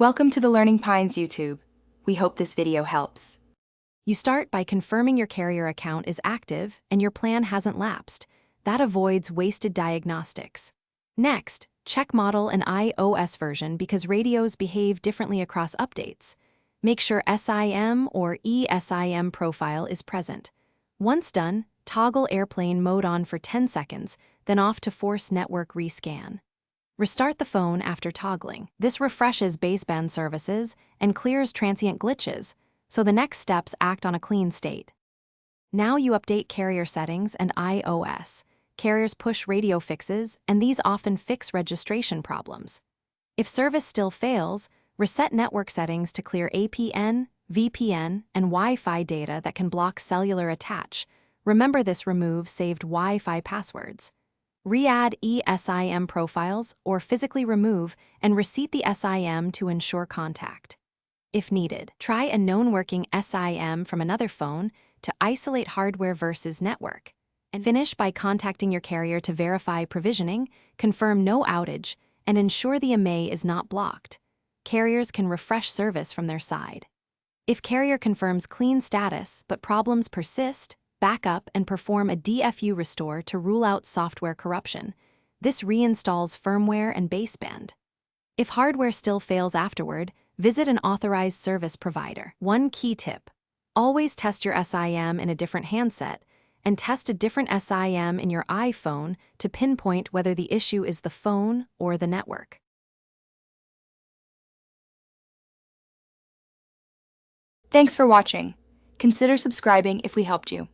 Welcome to the Learning Pines YouTube. We hope this video helps. You start by confirming your carrier account is active and your plan hasn't lapsed. That avoids wasted diagnostics. Next, check model and iOS version because radios behave differently across updates. Make sure SIM or eSIM profile is present. Once done, toggle airplane mode on for 10 seconds, then off to force network rescan. Restart the phone after toggling. This refreshes baseband services and clears transient glitches, so the next steps act on a clean state. Now you update carrier settings and iOS. Carriers push radio fixes, and these often fix registration problems. If service still fails, reset network settings to clear APN, VPN, and Wi-Fi data that can block cellular attach. Remember this removes saved Wi-Fi passwords. Re-add eSIM profiles or physically remove and reset the SIM to ensure contact. If needed, try a known working SIM from another phone to isolate hardware versus network. And finish by contacting your carrier to verify provisioning, confirm no outage, and ensure the MA is not blocked. Carriers can refresh service from their side. If carrier confirms clean status but problems persist, back up and perform a DFU restore to rule out software corruption. This reinstalls firmware and baseband. If hardware still fails afterward, visit an authorized service provider. One key tip: always test your SIM in a different handset and test a different SIM in your iPhone to pinpoint whether the issue is the phone or the network. Thanks for watching. Consider subscribing if we helped you.